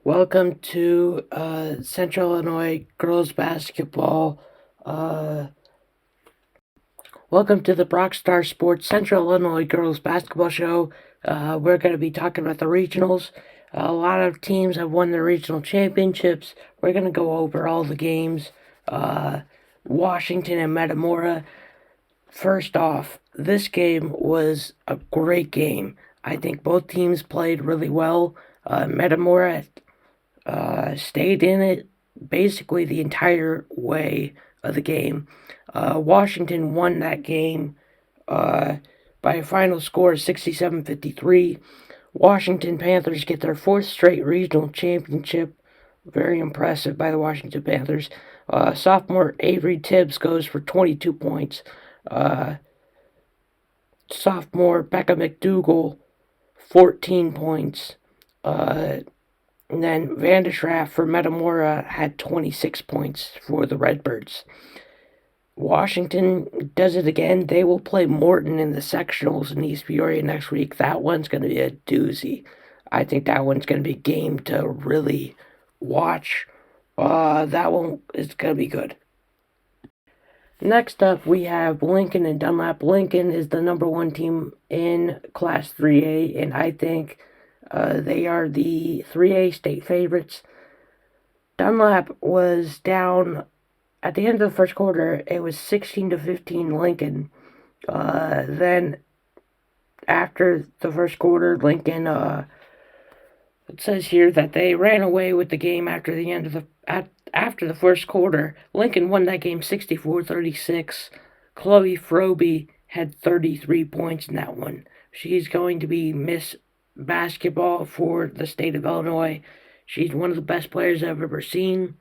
Welcome to Central Illinois girls basketball. Uh, Welcome to the Brock Star Sports Central Illinois girls basketball show. We're going to be talking about the regionals. A lot of teams have won their regional championships. We're going to go over all the games. Washington and Metamora. First off, this game was a great game. I think both teams played really well. Metamora stayed in it basically the entire way of the game. Washington won that game by a final score of 67-53. Washington Panthers get their fourth straight regional championship. Very impressive by the Washington Panthers. Sophomore Avery Tibbs goes for 22 points. Sophomore Becca McDougal, 14 points. And then Vanderschaft for Metamora had 26 points for the Redbirds. Washington does it again. They will play Morton in the sectionals in East Peoria next week. That one's going to be a doozy. I think that one's going to be a game to really watch. That one is going to be good. Next up, we have Lincoln and Dunlap. Lincoln is the number one team in Class 3A, and I think they are the 3A state favorites. Dunlap was down at the end of the first quarter. It was 16-15 Lincoln. Then after the first quarter, Lincoln. It says here that they ran away with the game after the end of after the first quarter. Lincoln won that game 64-36. Chloe Froby had 33 points in that one. She's going to be Miss Basketball for the state of Illinois. She's one of the best players I've ever seen.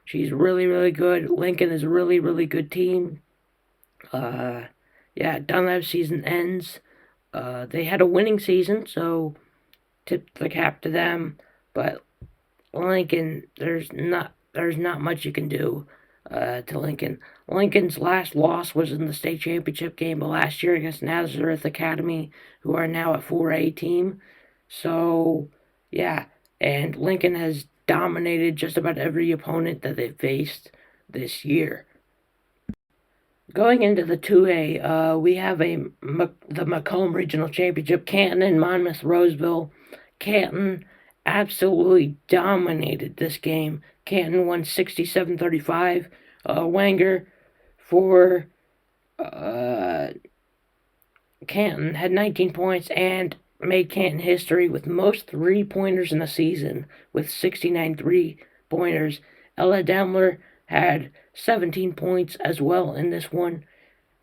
She's really, really good. Lincoln is a really, really good team. Dunlap season ends. They had a winning season, so tip the cap to them. But Lincoln, there's not much you can do to Lincoln. Lincoln's last loss was in the state championship game last year against Nazareth Academy, who are now a 4A team. So, yeah, and Lincoln has dominated just about every opponent that they've faced this year. Going into the 2A, we have the Macomb Regional Championship, Canton and Monmouth Roseville. Canton absolutely dominated this game. Canton won 67-35. Wanger for Canton had 19 points and made Canton history with most three-pointers in the season with 69 three-pointers. Ella Demler had 17 points as well in this one.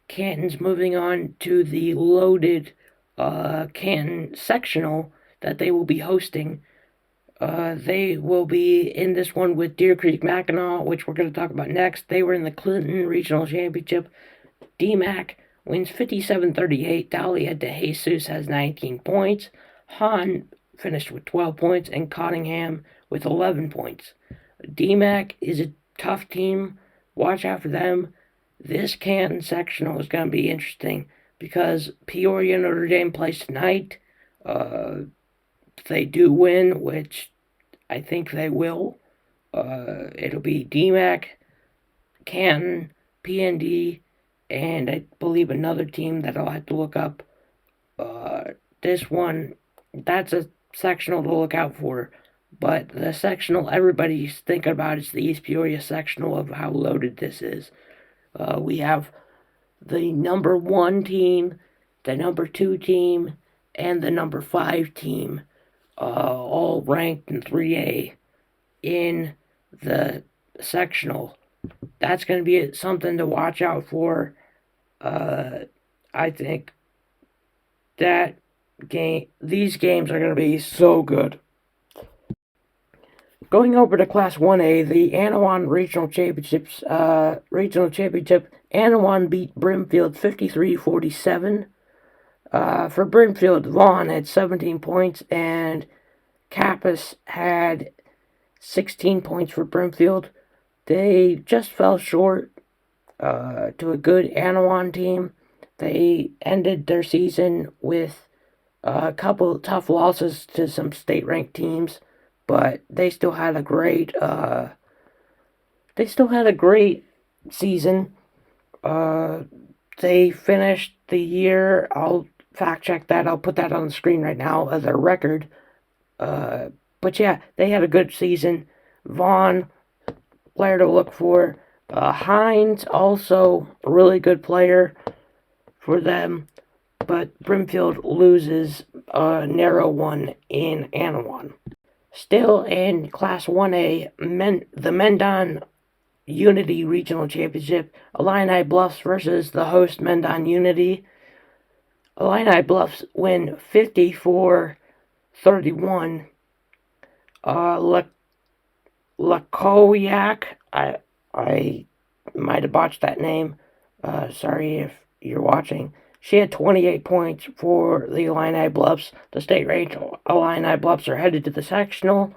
Canton's moving on to the loaded Canton sectional that they will be hosting. They will be in this one with Deer Creek Mackinac, which we're going to talk about next. They were in the Clinton Regional Championship. DMAC wins 57-38. Dahlia De Jesus has 19 points. Hahn finished with 12 points, and Cottingham with 11 points. DMAC is a tough team. Watch out for them. This Canton sectional is going to be interesting because Peoria Notre Dame plays tonight. If they do win, which I think they will, it'll be DMAC, Canton, PND, and I believe another team that I'll have to look up. This one, that's a sectional to look out for. But the sectional everybody's thinking about is the East Peoria sectional of how loaded this is. We have the number 1 team, the number 2 team, and the number 5 team, all ranked in 3A in the sectional. That's going to be something to watch out for. I think that these games are going to be so good. Going over to Class 1A, the Anawan Regional Championship, Anawan beat Brimfield 53-47. For Brimfield, Vaughn had 17 points, and Kappas had 16 points for Brimfield. They just fell short to a good Anawan team. They ended their season with a couple of tough losses to some state-ranked teams. but they still had a great season. Uh, they finished the year. I'll fact check that. I'll put that on the screen right now as a record. Uh, but yeah, they had a good season. Vaughn, player to look for. Hines, also a really good player for them. But Brimfield loses a narrow one in Anawan. Still in Class 1A, the Mendon Unity Regional Championship, Illini Bluffs versus the host Mendon Unity. Illini Bluffs win 54-31. Lakowiak, I might have botched that name. Sorry if you're watching. She had 28 points for the Illini Bluffs. The state-ranked Illini Bluffs are headed to the sectional.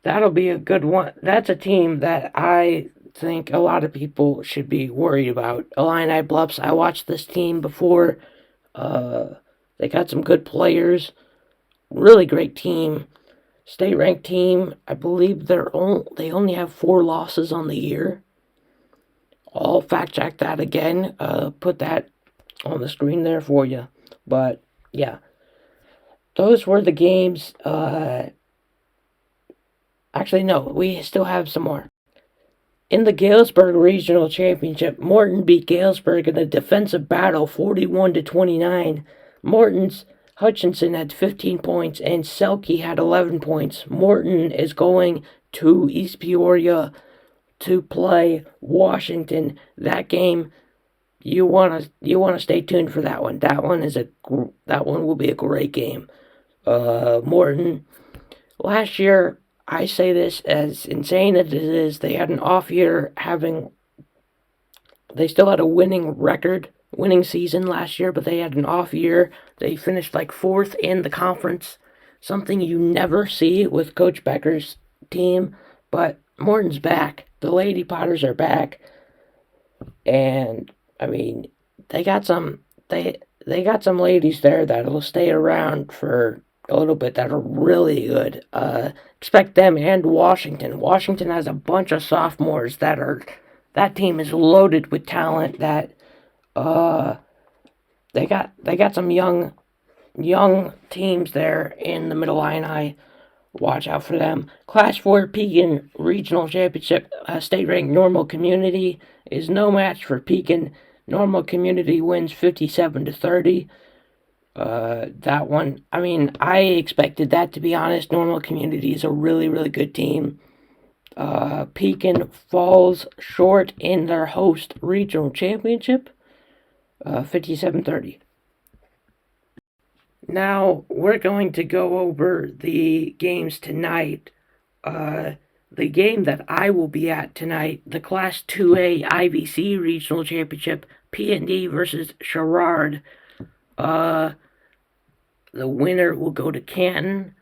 That'll be a good one. That's a team that I think a lot of people should be worried about. Illini Bluffs, I watched this team before. They got some good players. Really great team. State-ranked team. I believe they only have 4 losses on the year. I'll fact-check that again. Put that on the screen there for you. But, yeah. Those were the games. Actually, no. We still have some more. In the Galesburg Regional Championship, Morton beat Galesburg in a defensive battle 41-29. Morton's Hutchinson had 15 points and Selke had 11 points. Morton is going to East Peoria to play Washington. That game, you want to stay tuned for that one. That one will be a great game. Morton, last year, I say this as insane as it is, they had an off year they still had a winning season last year, but they had an off year. They finished like 4th in the conference, something you never see with Coach Becker's team, but Morton's back. The Lady Potters are back, and, I mean, they got some ladies there that'll stay around for a little bit that are really good. Expect them and Washington. Washington has a bunch of sophomores that team is loaded with talent. They got some young teams there in the Middle Illini. Watch out for them. Class 4 Pekin Regional Championship, state-ranked Normal Community is no match for Pekin. Normal Community wins 57-30. That one, I mean, I expected that, to be honest. Normal Community is a really, really good team. Pekin falls short in their host regional championship, 57-30. Now, we're going to go over the games tonight. The game that I will be at tonight, the Class 2A IVC Regional Championship, P&D versus Sherrard. The winner will go to Canton.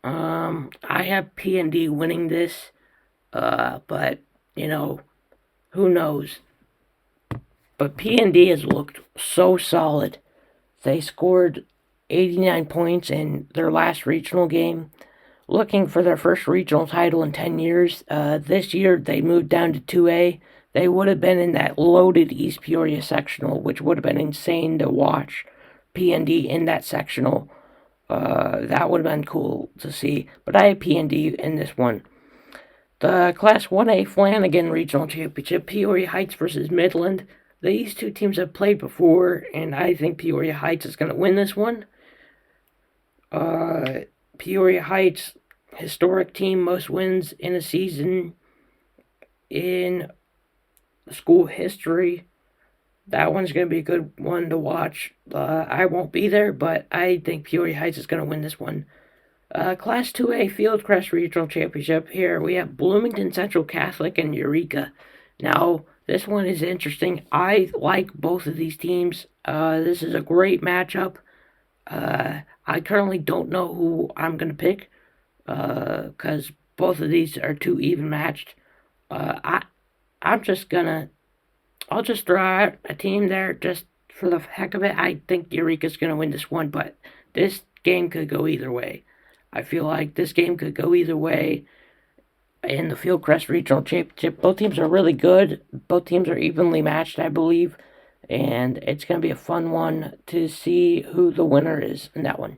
I have P&D winning this, but, who knows? But P&D has looked so solid. They scored 89 points in their last regional game, looking for their first regional title in 10 years. This year, they moved down to 2A. They would have been in that loaded East Peoria sectional, which would have been insane to watch P&D in that sectional. That would have been cool to see. But I have P&D in this one. The Class 1A Flanagan Regional Championship, Peoria Heights versus Midland. These two teams have played before, and I think Peoria Heights is going to win this one. Peoria Heights, historic team, most wins in a season in school history. That one's going to be a good one to watch. I won't be there, but I think Peoria Heights is going to win this one. Class 2A Fieldcrest Regional Championship. Here we have Bloomington Central Catholic and Eureka. Now, this one is interesting. I like both of these teams. This is a great matchup. I currently don't know who I'm going to pick, because both of these are too even matched. I'll just throw out a team there just for the heck of it. I think Eureka's going to win this one, but this game could go either way. I feel like this game could go either way in the Fieldcrest Regional Championship. Both teams are really good. Both teams are evenly matched, I believe, and it's going to be a fun one to see who the winner is in that one.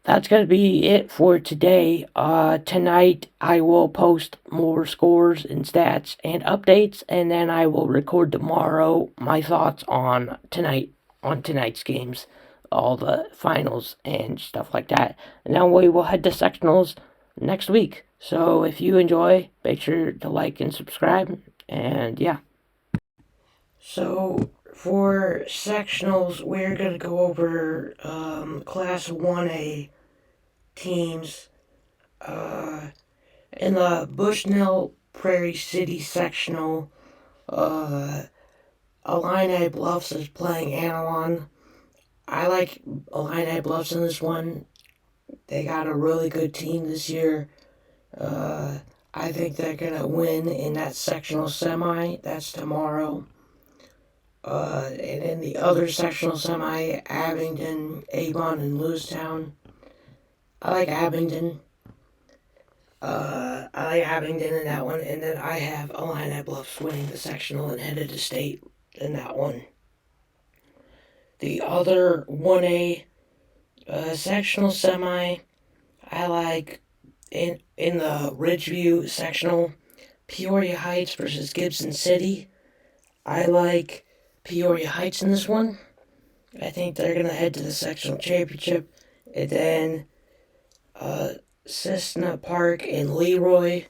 That's going to be it for today. Tonight I will post more scores and stats and updates, and then I will record tomorrow my thoughts on tonight's games, all the finals and stuff like that. And then we will head to sectionals next week. So if you enjoy, make sure to like and subscribe. And yeah. So for sectionals, we're gonna go over Class 1A teams. In the Bushnell Prairie City sectional, Illini Bluffs is playing Analon. I like Illini Bluffs in this one. They got a really good team this year. I think they're going to win in that sectional semi. That's tomorrow. And in the other sectional semi, Abingdon, Avon, and Lewistown. I like Abingdon. I like Abingdon in that one, and then I have Illini Bluffs winning the sectional and headed to state in that one. The other 1A sectional semi, I like in the Ridgeview sectional, Peoria Heights versus Gibson City. I like Peoria Heights in this one. I think they're going to head to the sectional championship. And then Cessna Park and Leroy.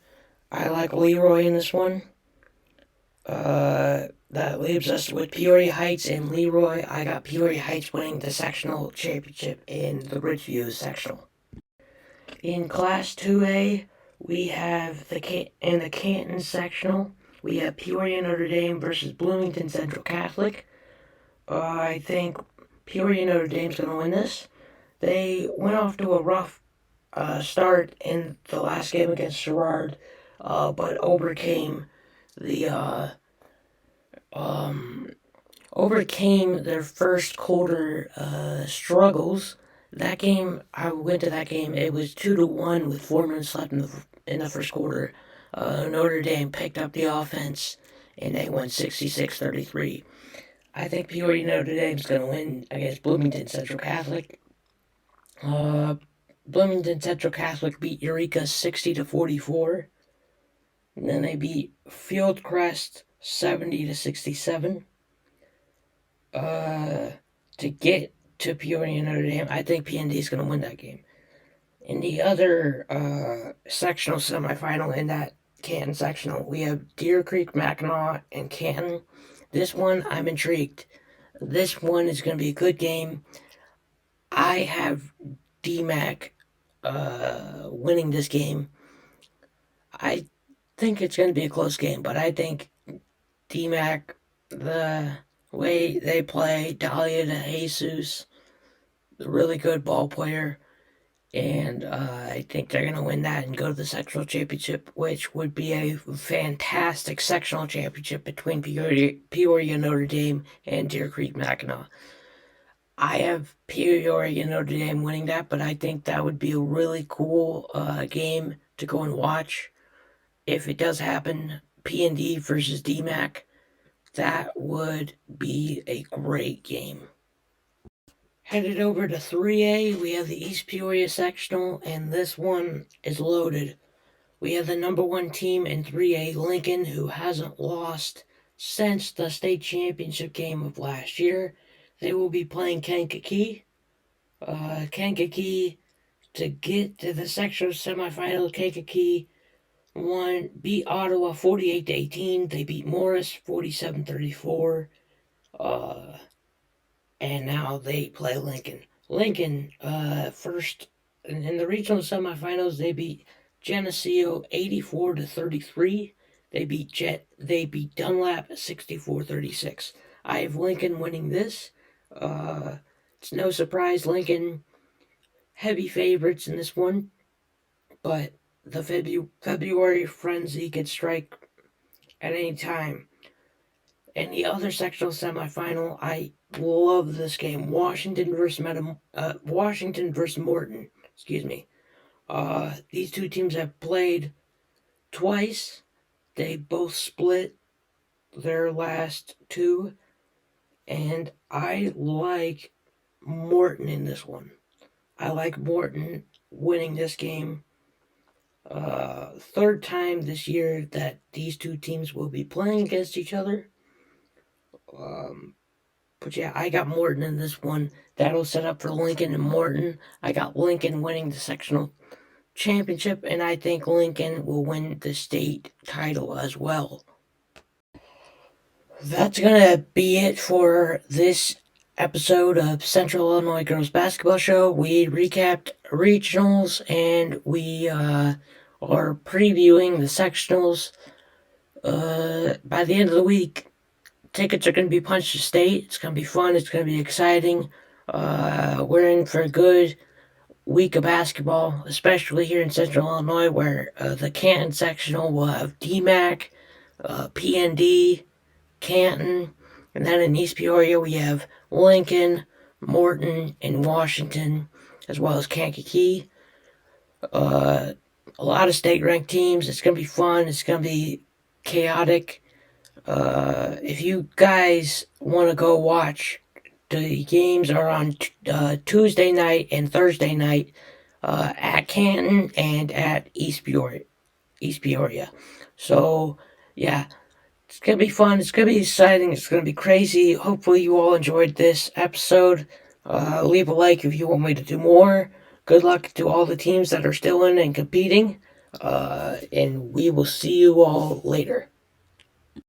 I like Leroy in this one. That leaves us with Peoria Heights and Leroy. I got Peoria Heights winning the sectional championship in the Ridgeview sectional. In Class 2A, we have in the Canton sectional, we have Peoria Notre Dame versus Bloomington Central Catholic. I think Peoria Notre Dame's going to win this. They went off to a rough start in the last game against Sherrard, but overcame their first quarter struggles. That game, I went to that game. It was 2-1 with 4 minutes left in the first quarter. Notre Dame picked up the offense and they won 66-33. I think Peoria Notre Dame's going to win against Bloomington Central Catholic. Bloomington Central Catholic beat Eureka 60-44. And then they beat Fieldcrest 70-67. To get to Peoria Notre Dame, I think PND is going to win that game. In the other sectional semifinal in that Canton sectional, we have Deer Creek, Mackinac, and Canton. This one, I'm intrigued. This one is going to be a good game. I have DMAC winning this game. I think it's going to be a close game, but I think DMAC, the way they play, Dahlia de Jesus, a really good ball player, and I think they're going to win that and go to the sectional championship, which would be a fantastic sectional championship between Peoria Notre Dame and Deer Creek Mackinac. I have Peoria Notre Dame winning that, but I think that would be a really cool game to go and watch. If it does happen, P&D versus DMAC, that would be a great game. Headed over to 3A, we have the East Peoria sectional, and this one is loaded. We have the number 1 team in 3A, Lincoln, who hasn't lost since the state championship game of last year. They will be playing Kankakee. Kankakee, to get to the sectional semifinal, Kankakee beat Ottawa 48-18. They beat Morris 47-34. And now they play Lincoln. Lincoln, first in the regional semifinals, they beat Geneseo 84-33. They beat Dunlap 64-36. I have Lincoln winning this. It's no surprise Lincoln heavy favorites in this one, but the February frenzy could strike at any time. In the other sectional semifinal, I love this game. Washington versus Morton. Excuse me. These two teams have played twice. They both split their last two, and I like Morton in this one. I like Morton winning this game. Third time this year that these two teams will be playing against each other. Um, but yeah, I got Morton in this one. That'll set up for Lincoln and Morton. I got Lincoln winning the sectional championship, and I think Lincoln will win the state title as well. That's gonna be it for this episode of Central Illinois Girls Basketball Show. We recapped regionals and we are previewing the sectionals. By the end of the week, tickets are going to be punched to state. It's going to be fun. It's going to be exciting. We're in for a good week of basketball, especially here in Central Illinois, where the Canton sectional will have DMAC, PND, Canton, and then in East Peoria we have Lincoln, Morton, and Washington, as well as Kankakee. A lot of state-ranked teams. It's going to be fun. It's going to be chaotic. If you guys want to go watch, the games are on Tuesday night and Thursday night at Canton and at East Peoria. So, yeah, it's going to be fun. It's going to be exciting. It's going to be crazy. Hopefully you all enjoyed this episode. Leave a like if you want me to do more. Good luck to all the teams that are still in and competing. And we will see you all later.